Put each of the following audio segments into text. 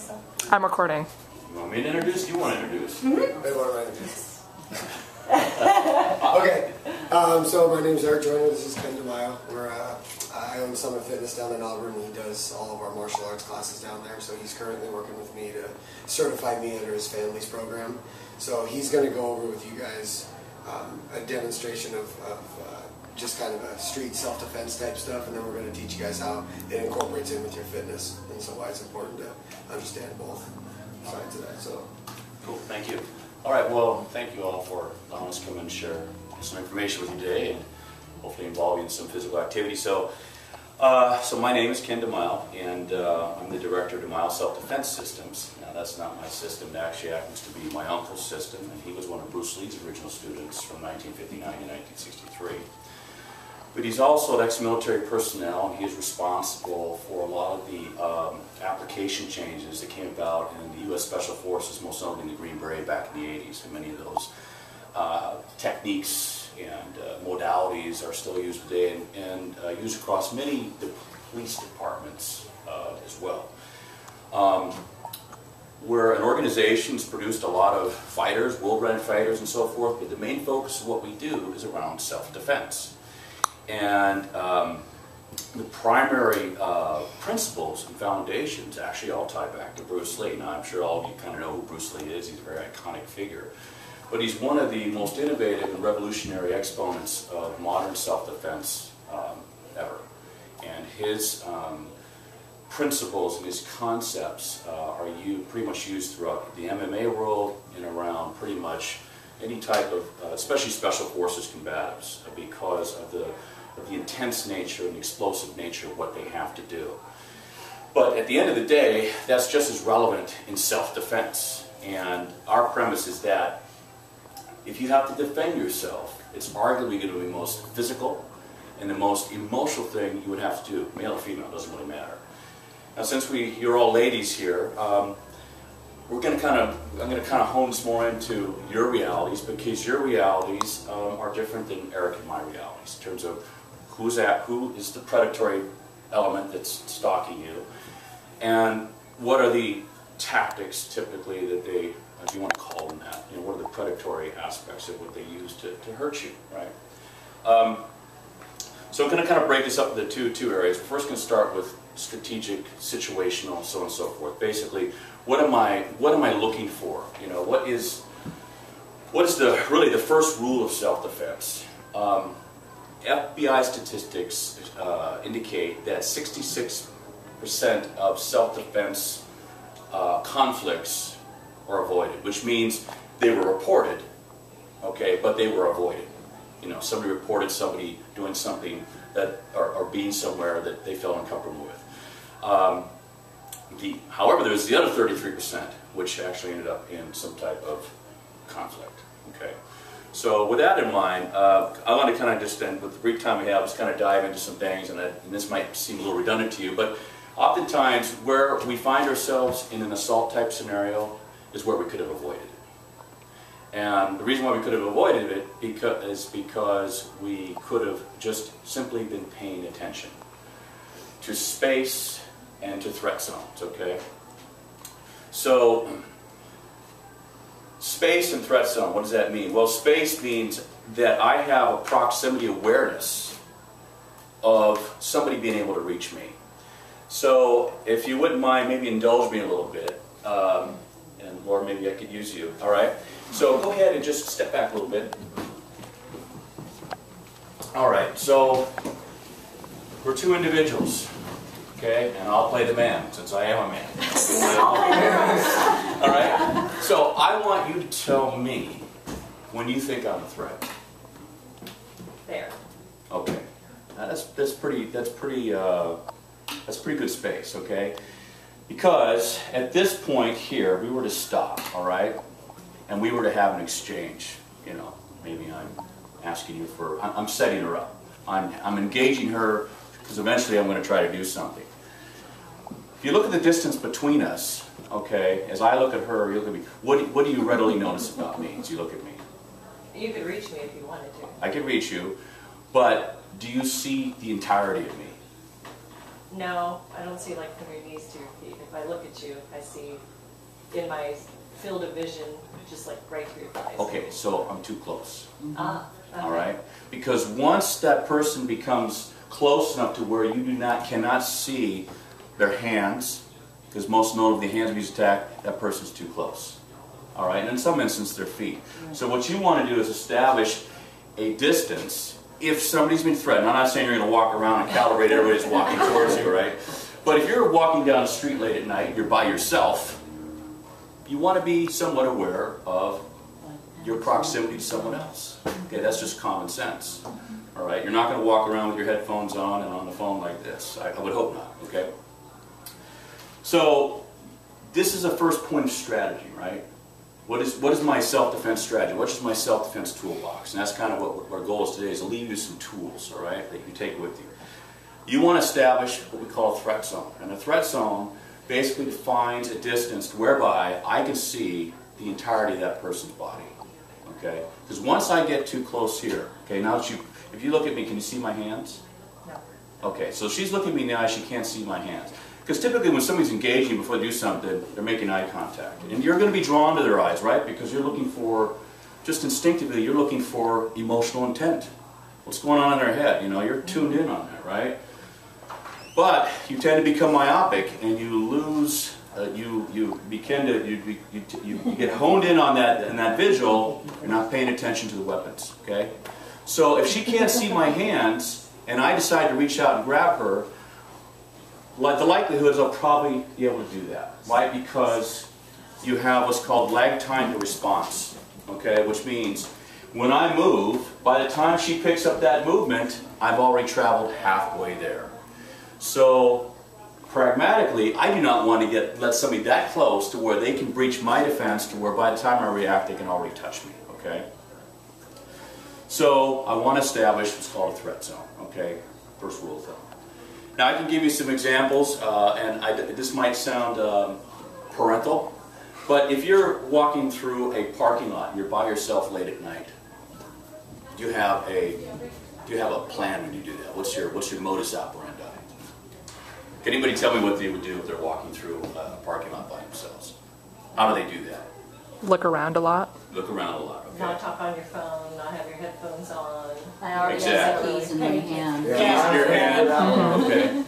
myself. I'm recording. You want me to introduce? You want to introduce? Mm-hmm. They want to introduce. Okay, so my name's Eric Joyner. This is Ken DeMaio. I own Summit Fitness down in Auburn. He does all of our martial arts classes down there, so he's currently working with me to certify me under his family's program. So he's going to go over with you guys a demonstration of just kind of a street self-defense type stuff, and then we're going to teach you guys how it incorporates in with your fitness, and so why it's important to understand both sides of that. So, cool, thank you. All right, well, thank you all for allowing us to come and share some information with you today, and hopefully involve you in some physical activity. So my name is Ken DeMaio, and I'm the director of DeMaio Self-Defense Systems. Now, that's not my system. It actually happens to be my uncle's system, and he was one of Bruce Lee's original students from 1959 to 1963. But he's also an ex-military personnel, and he is responsible for a lot of the application changes that came about in the U.S. Special Forces, most notably in the Green Beret back in the 80s. And many of those techniques and modalities are still used today and used across many police departments as well. We're an organization that's produced a lot of fighters, world-renowned fighters and so forth, but the main focus of what we do is around self-defense. And the primary principles and foundations actually all tie back to Bruce Lee. Now, I'm sure all of you kind of know who Bruce Lee is. He's a very iconic figure. But he's one of the most innovative and revolutionary exponents of modern self-defense ever. And his principles and his concepts are pretty much used throughout the MMA world and around pretty much any type of, especially special forces combatives, because of the intense nature and explosive nature of what they have to do. But at the end of the day, that's just as relevant in self-defense. And our premise is that if you have to defend yourself, it's arguably going to be the most physical and the most emotional thing you would have to do. Male or female, doesn't really matter. Now, since you're all ladies here, I'm going to kind of hone this more into your realities, because your realities are different than Eric and my realities in terms of who is the predatory element that's stalking you, and what are the tactics typically that they, if you want to call them that, you know, what are the predatory aspects of what they use to hurt you, right? So I'm going to kind of break this up into two areas. We're first going to start with strategic, situational, so on and so forth. Basically, what am I looking for? You know, what is really the first rule of self-defense? FBI statistics indicate that 66% of self-defense conflicts are avoided, which means they were reported, okay, but they were avoided. You know, somebody reported somebody doing something that, or being somewhere that they felt uncomfortable with. However, there's the other 33%, which actually ended up in some type of conflict. Okay, so with that in mind, I want to kind of just, with the brief time we have, just kind of dive into some things, and this might seem a little redundant to you, but oftentimes where we find ourselves in an assault type scenario is where we could have avoided it. And the reason why we could have avoided it is because we could have just simply been paying attention to space and to threat zones, okay? So, space and threat zone, what does that mean? Well, space means that I have a proximity awareness of somebody being able to reach me. So, if you wouldn't mind, maybe indulge me a little bit, and Laura, maybe I could use you, all right? So, go ahead and just step back a little bit. All right, so we're two individuals. Okay, and I'll play the man, since I am a man. All right? So I want you to tell me when you think I'm a threat. There. Okay. Now that's pretty good space, okay? Because at this point here, we were to stop, all right? And we were to have an exchange. You know, maybe I'm asking you for, I'm setting her up. I'm engaging her, because eventually I'm going to try to do something. If you look at the distance between us, okay, as I look at her, you look at me, what do you readily notice about me as you look at me? You could reach me if you wanted to. I could reach you, but do you see the entirety of me? No, I don't see like from your knees to your feet. If I look at you, I see in my field of vision, just like right through your thighs. Okay, so I'm too close. Ah, okay. All right? Because once that person becomes close enough to where you cannot see their hands, because most notably the hands abuse attack, that person's too close. All right? And in some instances, their feet. So what you want to do is establish a distance. If somebody's been threatened, I'm not saying you're going to walk around and calibrate everybody's walking towards you, right? But if you're walking down the street late at night, you're by yourself, you want to be somewhat aware of your proximity to someone else. Okay, that's just common sense. All right, you're not going to walk around with your headphones on and on the phone like this. I would hope not. Okay. So this is a first point of strategy, right? What is my self-defense strategy? What is my self-defense toolbox? And that's kind of what our goal is today, is to leave you some tools, all right, that you can take with you. You want to establish what we call a threat zone. And a threat zone basically defines a distance whereby I can see the entirety of that person's body. Okay? Because once I get too close here, okay, now that if you look at me, can you see my hands? No. Okay, so she's looking at me now, she can't see my hands. Because typically when somebody's engaging before they do something, they're making eye contact. And you're going to be drawn to their eyes, right? Because you're looking for, just instinctively, you're looking for emotional intent. What's going on in their head? You know, you're tuned in on that, right? But you tend to become myopic and you lose, you get honed in on that visual, you're not paying attention to the weapons, okay? So if she can't see my hands and I decide to reach out and grab her, the likelihood is I'll probably be able to do that. Why? Because you have what's called lag time to response, okay? Which means when I move, by the time she picks up that movement, I've already traveled halfway there. So pragmatically, I do not want to let somebody that close to where they can breach my defense to where by the time I react, they can already touch me, okay? So I want to establish what's called a threat zone, okay? First rule of thumb. Now I can give you some examples, this might sound parental, but if you're walking through a parking lot and you're by yourself late at night, do you have a plan when you do that? What's your modus operandi? Can anybody tell me what they would do if they're walking through a parking lot by themselves? How do they do that? Look around a lot. Look around a lot, okay? Not talk on your phone, not have your headphones on. I already Exactly. have the keys in my hand. Keys in your hand, okay.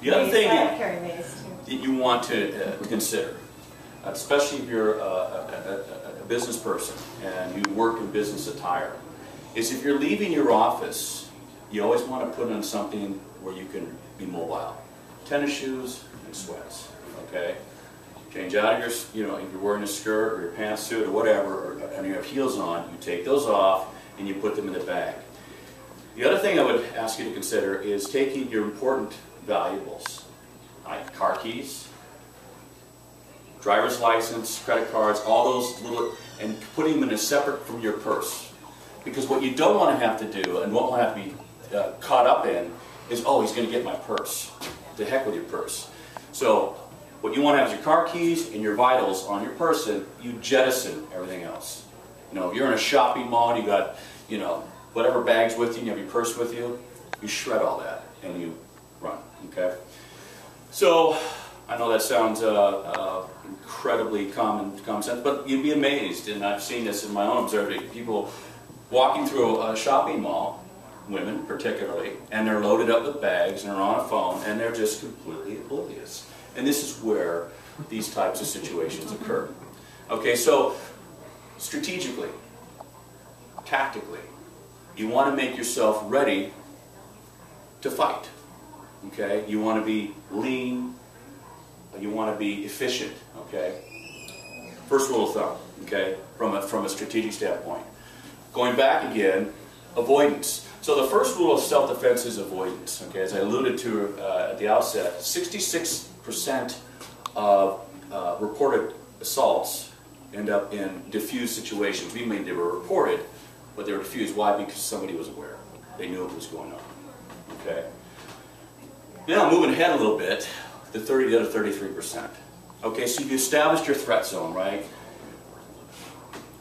The other thing I carry mace too. that you want to consider, especially if you're a business person and you work in business attire, is if you're leaving your office, you always want to put on something where you can be mobile. Tennis shoes and sweats, okay? Change out of your, if you're wearing a skirt or your pantsuit or whatever, and you have heels on, you take those off and you put them in the bag. The other thing I would ask you to consider is taking your important valuables, like car keys, driver's license, credit cards, all those little, and putting them in a separate from your purse. Because what you don't want to have to do, and what will have to be caught up in, is, oh, he's going to get my purse. The heck with your purse. So what you want to have is your car keys and your vitals on your person. You jettison everything else. If you're in a shopping mall and you got, whatever bags with you, and you have your purse with you, you shred all that and you run, okay? So I know that sounds incredibly common sense, but you'd be amazed, and I've seen this in my own observing, people walking through a shopping mall, women particularly, and they're loaded up with bags and they're on a phone and they're just completely oblivious. And this is where these types of situations occur. Okay, so strategically, tactically, you want to make yourself ready to fight. Okay, you want to be lean, you want to be efficient. Okay, first rule of thumb. Okay, from a strategic standpoint. Going back again, avoidance. So the first rule of self-defense is avoidance. Okay, as I alluded to at the outset, 66% of reported assaults end up in diffused situations. We mean they were reported, but they were diffused. Why? Because somebody was aware. They knew what was going on. Okay. Now moving ahead a little bit, the other 33%. Okay, so you've established your threat zone, right?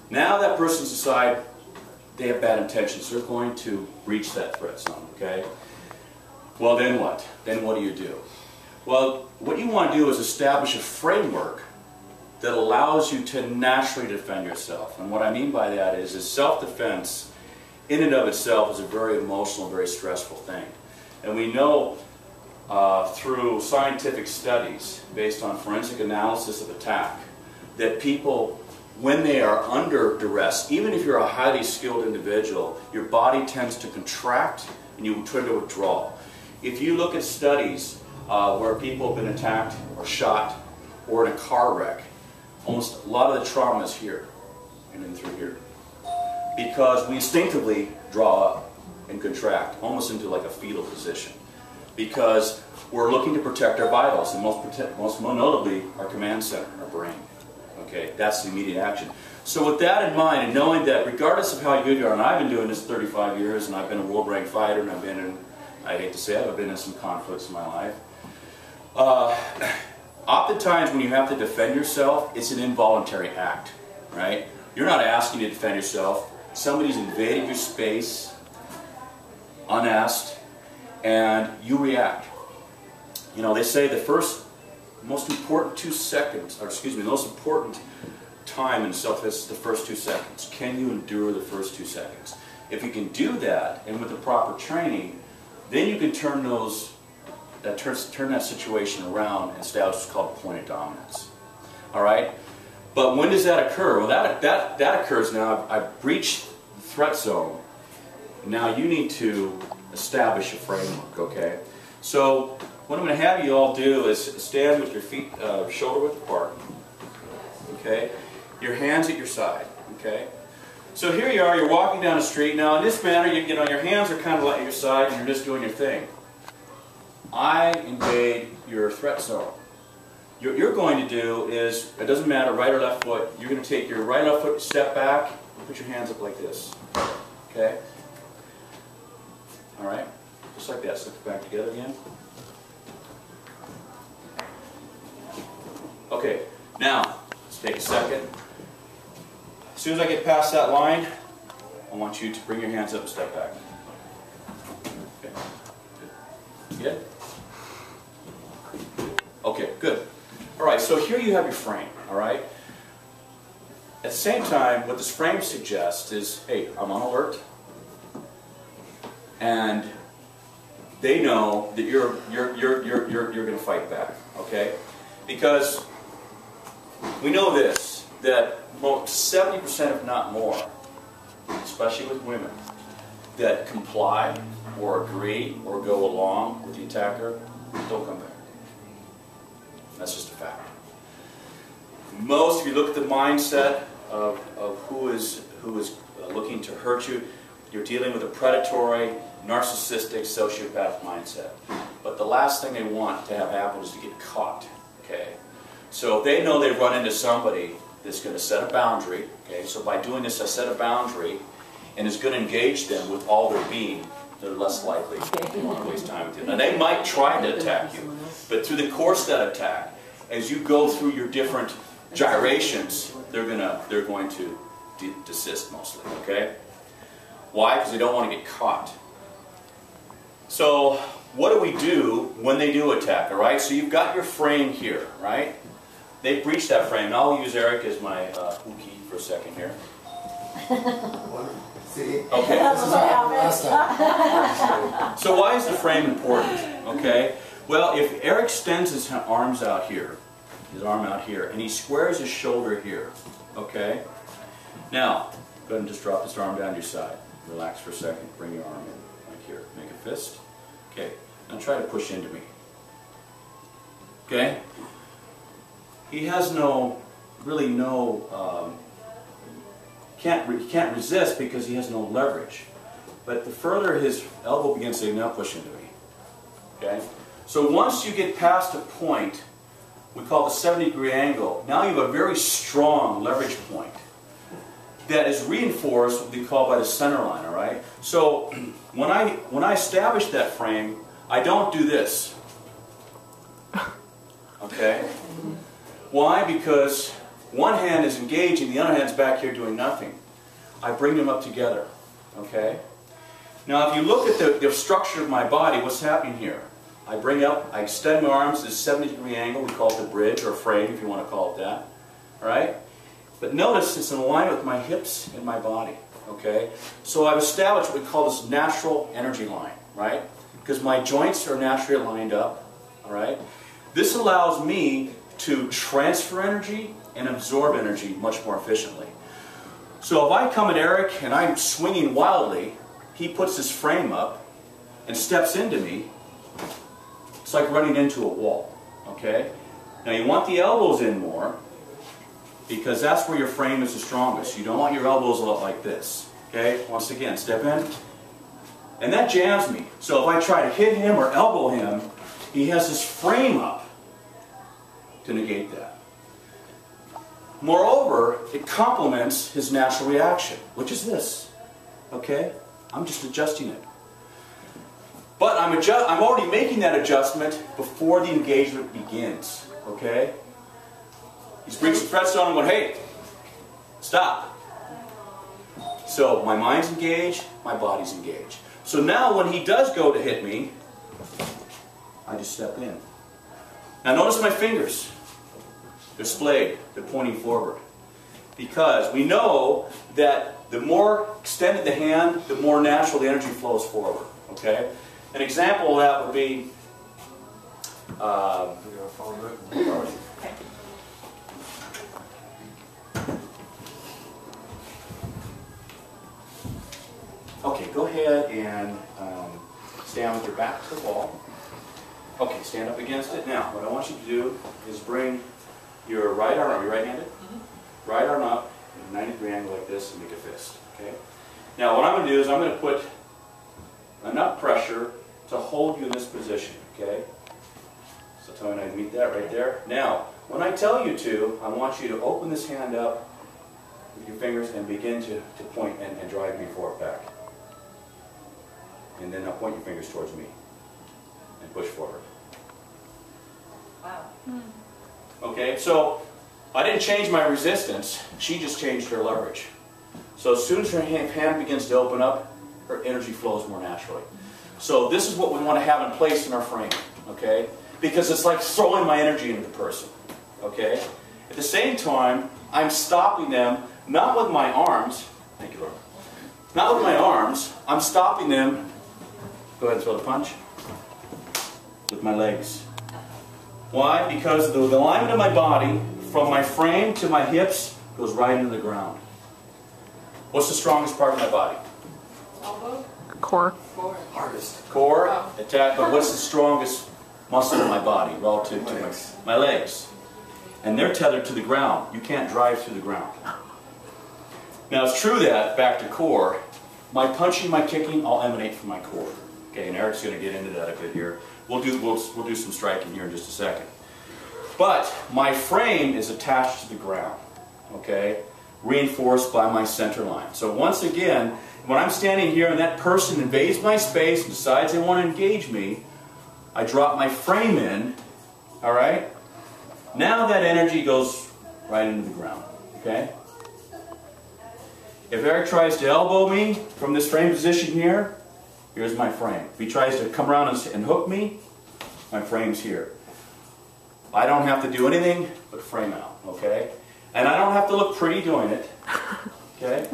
Now that person's decide they have bad intentions. They're going to reach that threat zone, okay? Well, then what? Then what do you do? Well, what you want to do is establish a framework that allows you to naturally defend yourself. And what I mean by that is self-defense in and of itself is a very emotional, very stressful thing. And we know through scientific studies based on forensic analysis of attack that people, when they are under duress, even if you're a highly skilled individual, your body tends to contract and you tend to withdraw. If you look at studies where people have been attacked or shot or in a car wreck, almost a lot of the trauma is here and in through here. Because we instinctively draw up and contract, almost into like a fetal position. Because we're looking to protect our vitals, and most notably our command center, our brain. Okay, that's the immediate action. So with that in mind, and knowing that regardless of how good you are, and I've been doing this 35 years, and I've been a world-ranked fighter, and I've been in, I hate to say it, I've been in some conflicts in my life. Oftentimes when you have to defend yourself, it's an involuntary act, right? You're not asking to defend yourself. Somebody's invaded your space, unasked, and you react. You know, they say the most important 2 seconds, or excuse me, the most important time in self-defense is the first 2 seconds. Can you endure the first 2 seconds? If you can do that, and with the proper training, then you can turn turn that situation around and establish what's called a point of dominance. All right? But when does that occur? Well, that occurs now. I've breached the threat zone. Now you need to establish a framework, okay? So what I'm going to have you all do is stand with your feet shoulder width apart, okay? Your hands at your side, okay? So here you are, you're walking down the street. Now in this manner, you know, your hands are kind of like at your side and you're just doing your thing. I invade your threat zone. What you're going to do is, it doesn't matter right or left foot, you're going to take your right or left foot, step back, and put your hands up like this. Okay? Alright? Just like that. Slip it back together again. Okay, now, let's take a second. As soon as I get past that line, I want you to bring your hands up and step back. Okay. Good? Okay, good. Alright, so here you have your frame, alright? At the same time, what this frame suggests is, hey, I'm on alert, and they know that you're going to fight back, okay? Because we know this, that 70%, if not more, especially with women, that comply or agree or go along with the attacker, don't come back. That's just a fact. Most, if you look at the mindset of who is looking to hurt you, you're dealing with a predatory, narcissistic, sociopath mindset. But the last thing they want to have happen is to get caught. Okay? So if they know they've run into somebody that's going to set a boundary, okay, so by doing this I set a boundary, and is going to engage them with all their being, they're less likely to want to waste time with you. Now they might try to attack you, but through the course of that attack, as you go through your different gyrations, they're going to desist mostly. Okay? Why? Because they don't want to get caught. So what do we do when they do attack? All right. So you've got your frame here, right? They breached that frame. Now I'll use Eric as my key for a second here. See? Okay. This is last time. So why is the frame important? Okay. Well, if Eric extends his arms out here, his arm out here, and he squares his shoulder here, okay? Now, go ahead and just drop this arm down to your side. Relax for a second. Bring your arm in, like here. Make a fist. Okay. Now try to push into me. Okay? He has can't resist because he has no leverage. But the further his elbow begins to now push into me. Okay? So once you get past a point, we call the 70-degree angle, now you have a very strong leverage point that is reinforced, what we call by the center line, all right? So when I establish that frame, I don't do this. Okay? Why? Because one hand is engaging, the other hand's back here doing nothing. I bring them up together. Okay? Now if you look at the structure of my body, what's happening here? I bring up, I extend my arms at a 70-degree angle, we call it the bridge or frame if you want to call it that. Alright? But notice it's in alignment with my hips and my body. Okay? So I've established what we call this natural energy line, right? Because my joints are naturally lined up. Alright? This allows me to transfer energy and absorb energy much more efficiently. So if I come at Eric and I'm swinging wildly, he puts his frame up and steps into me. It's like running into a wall. Okay? Now you want the elbows in more because that's where your frame is the strongest. You don't want your elbows a lot like this. Okay? Once again, step in. And that jams me. So if I try to hit him or elbow him, he has his frame up to negate that. Moreover, it complements his natural reaction, which is this. Okay? I'm just adjusting it. But I'm already making that adjustment before the engagement begins. Okay? He's bringing some threats on and going, hey, stop. So my mind's engaged, my body's engaged. So now when he does go to hit me, I just step in. Now notice my fingers. They're splayed. They're pointing forward. Because we know that the more extended the hand, the more natural the energy flows forward. Okay? An example of that would be... Okay, go ahead and stand with your back to the wall. Okay, stand up against it. Now, what I want you to do is bring your right arm, are you right-handed? Mm-hmm. Right arm up in a 90-degree angle like this and make a fist. Okay? Now, what I'm going to do is I'm going to put enough pressure to hold you in this position. Okay? So tell me I meet that right there. Now, when I tell you to, I want you to open this hand up with your fingers and begin to point and drive me forward back. And then now point your fingers towards me and push forward. Wow. Okay, so I didn't change my resistance, she just changed her leverage. So as soon as her hand begins to open up, her energy flows more naturally. So this is what we want to have in place in our frame, okay? Because it's like throwing my energy into the person, okay? At the same time, I'm stopping them, not with my arms, thank you, Laura, not with my arms, I'm stopping them, go ahead and throw the punch, with my legs. Why? Because the alignment of my body, from my frame to my hips, goes right into the ground. What's the strongest part of my body? Elbow? Core. Core. Hardest. Core, Oh. attack, but what's the strongest muscle in my body relative to Legs. my legs? And they're tethered to the ground. You can't drive through the ground. Now it's true that, back to core, my punching, my kicking all emanate from my core. Okay, and Eric's going to get into that a bit here. We'll do some striking here in just a second. But my frame is attached to the ground, okay, reinforced by my center line. So once again, when I'm standing here and that person invades my space and decides they want to engage me, I drop my frame in, all right? Now that energy goes right into the ground, okay? If Eric tries to elbow me from this frame position here, here's my frame. If he tries to come around and hook me, my frame's here. I don't have to do anything but frame out, okay? And I don't have to look pretty doing it, okay?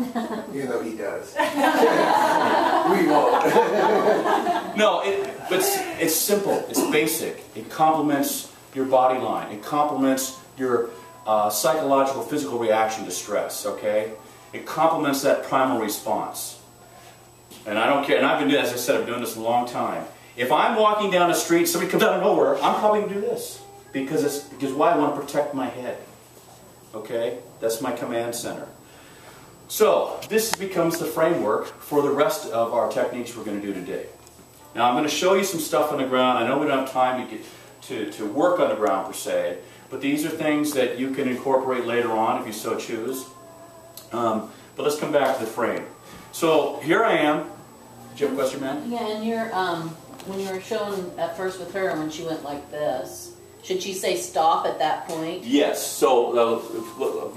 Even though he does. We won't. No, but it's simple. It's basic. It complements your body line. It complements your psychological, physical reaction to stress, okay? It complements that primal response. And I don't care, and I've been doing, as I said, I've been doing this a long time. If I'm walking down the street, somebody comes out of nowhere, I'm probably going to do this. Because why? I want to protect my head. Okay? That's my command center. So, this becomes the framework for the rest of our techniques we're going to do today. Now, I'm going to show you some stuff on the ground. I know we don't have time to work on the ground per se, but these are things that you can incorporate later on if you so choose. But let's come back to the frame. So, here I am. Did you have a question, man? Yeah, and you're, when you were showing at first with her, when she went like this, should she say stop at that point? Yes. So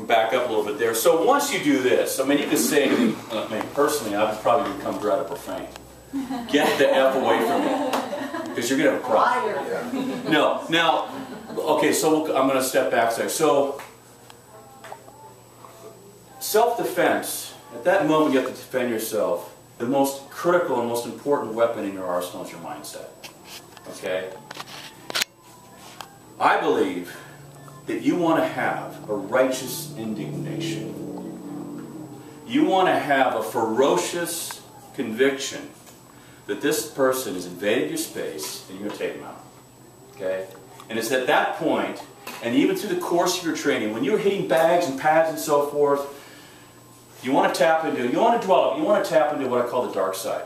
back up a little bit there. So once you do this, I mean, you can say anything. I mean, personally, I would probably become rather profane. Get the F away from me, because you're going to have a problem. Liar. No, now, okay, so I'm going to step back a second. So, self-defense, at that moment you have to defend yourself. The most critical and most important weapon in your arsenal is your mindset. Okay? I believe that you want to have a righteous indignation. You want to have a ferocious conviction that this person has invaded your space and you're going to take them out. Okay? And it's at that point, and even through the course of your training, when you're hitting bags and pads and so forth, you want to tap into, you want to dwell, you want to tap into what I call the dark side.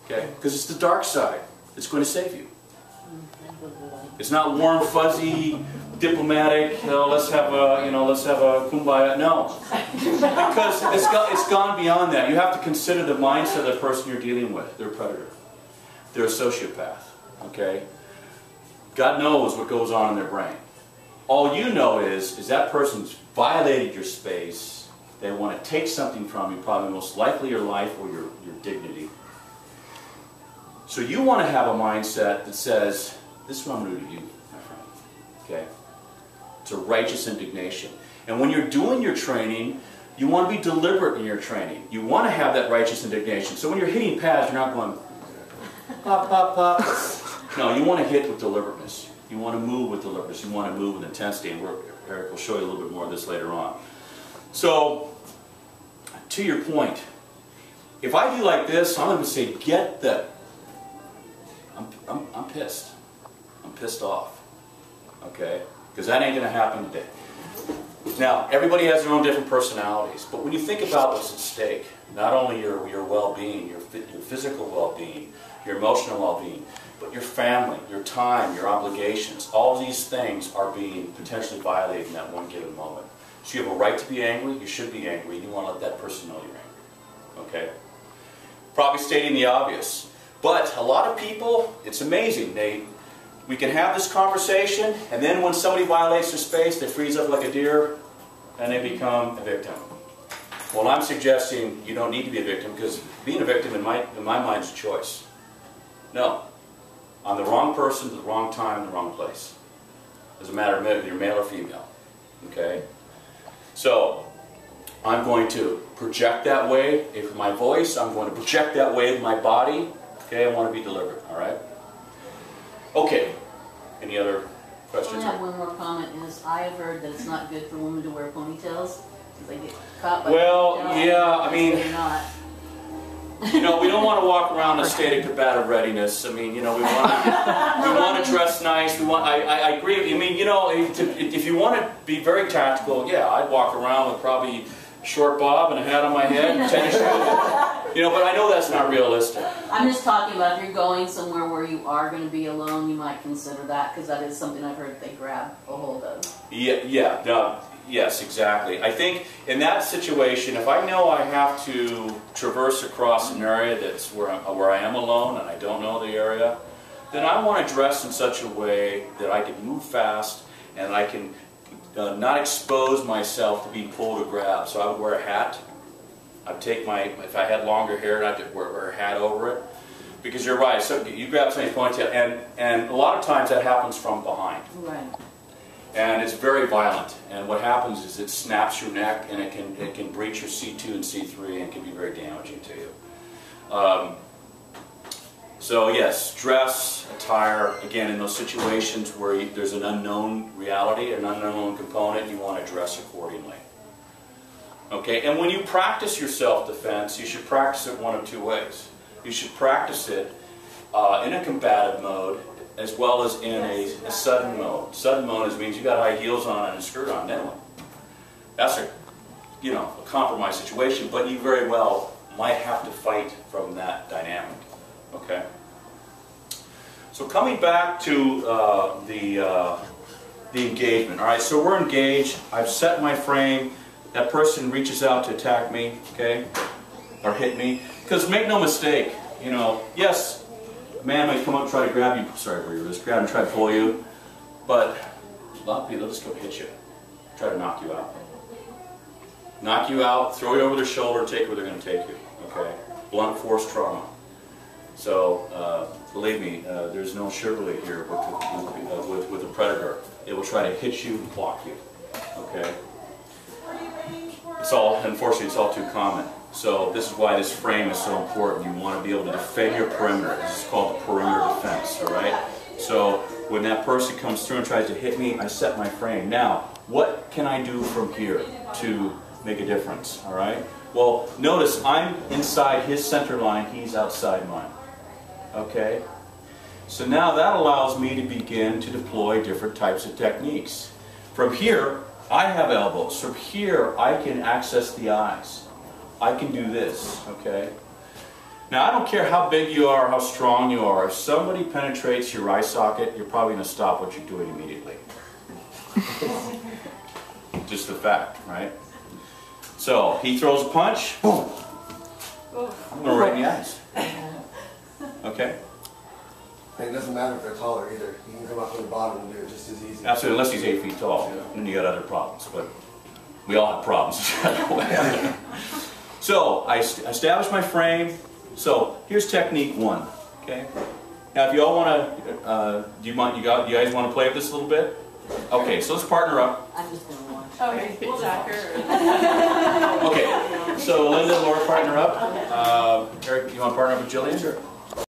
Okay? Because it's the dark side that's going to save you. It's not warm, fuzzy, diplomatic, let's have a kumbaya. No. Because it's gone beyond that. You have to consider the mindset of the person you're dealing with. They're a predator. They're a sociopath. Okay? God knows what goes on in their brain. All you know is that person's violated your space. They want to take something from you, probably most likely your life or your dignity. So you want to have a mindset that says, this is what I'm going to do to you, my friend. Okay? It's a righteous indignation. And when you're doing your training, you want to be deliberate in your training. You want to have that righteous indignation. So when you're hitting pads, you're not going, pop, pop, pop. No, you want to hit with deliberateness. You want to move with deliberateness. You want to move with intensity. And Eric will show you a little bit more of this later on. So, to your point, if I do like this, I'm going to say, get the... I'm pissed. I'm pissed off. Okay? Because that ain't going to happen today. Now, everybody has their own different personalities, but when you think about what's at stake, not only your well-being, your physical well-being, your emotional well-being, but your family, your time, your obligations, all these things are being potentially violated in that one given moment. So you have a right to be angry, you should be angry, and you want to let that person know you're angry. Okay? Probably stating the obvious. But a lot of people, it's amazing, we can have this conversation, and then when somebody violates their space, they freeze up like a deer, and they become a victim. Well, I'm suggesting you don't need to be a victim, because being a victim in my mind is a choice. No. I'm the wrong person at the wrong time in the wrong place. Doesn't matter if you're male or female. Okay? So, I'm going to project that way with my voice. I'm going to project that way with my body. Okay? I want to be deliberate. All right? Okay. Any other questions? I have one more comment. I have heard that it's not good for women to wear ponytails because they get caught by well, ponytails. Yeah, I mean, they're not. You know, we don't want to walk around in a state of combative readiness. I mean, you know, we want to dress nice. I agree with you. I mean, you know, if you want to be very tactical, yeah, I'd walk around with probably a short bob and a hat on my head and tennis shoes. You know, but I know that's not realistic. I'm just talking about if you're going somewhere where you are going to be alone, you might consider that because that is something I've heard they grab a hold of. Yes, exactly. I think in that situation, if I know I have to traverse across an area that's where I am alone and I don't know the area, then I want to dress in such a way that I can move fast and I can not expose myself to being pulled or grabbed. So I would wear a hat. I'd take if I had longer hair, I'd wear a hat over it. Because you're right, so you grab somebody's ponytail, and a lot of times that happens from behind. Right. And it's very violent. And what happens is it snaps your neck, and it can breach your C2 and C3, and can be very damaging to you. So yes, dress, attire, again, in those situations where there's an unknown reality, an unknown component, you want to dress accordingly. Okay, and when you practice your self-defense, you should practice it one of two ways. You should practice it in a combative mode, as well as in a sudden mode. Sudden mode means you got high heels on and a skirt on, then what? That's a compromised situation, but you very well might have to fight from that dynamic. Okay. So coming back to the engagement. All right. So we're engaged. I've set my frame. That person reaches out to attack me. Okay, or hit me. Because make no mistake. You know, yes. A man might come up and try to grab you, sorry for your wrist, grab and try to pull you, but a lot of people just go hit you, try to knock you out. Knock you out, throw you over their shoulder, take where they're going to take you, okay? Blunt force trauma. So believe me, there's no chivalry here with a predator. It will try to hit you and block you. Okay. Unfortunately, it's all too common. So this is why this frame is so important. You want to be able to defend your perimeter. This is called the perimeter defense. All right. So when that person comes through and tries to hit me, I set my frame. Now, what can I do from here to make a difference? All right. Well, notice I'm inside his center line. He's outside mine. Okay. So now that allows me to begin to deploy different types of techniques. From here, I have elbows. From here, I can access the eyes. I can do this, okay? Now, I don't care how big you are, how strong you are. If somebody penetrates your eye socket, you're probably going to stop what you're doing immediately. Just a fact, right? So, he throws a punch, boom. I'm going to right in the eyes. Okay? And it doesn't matter if they're taller either. You can come up from the bottom and do it just as easy. Absolutely, unless he's 8 feet tall. Yeah. Then you got other problems, but we all have problems. So I establish my frame. So here's technique 1. Okay. Now, if you all want to, you guys want to play with this a little bit? Okay. So let's partner up. I'm just gonna watch. Okay, we'll talk her. Okay. So Linda and Laura partner up. Eric, you want to partner up with Jillian? Sure.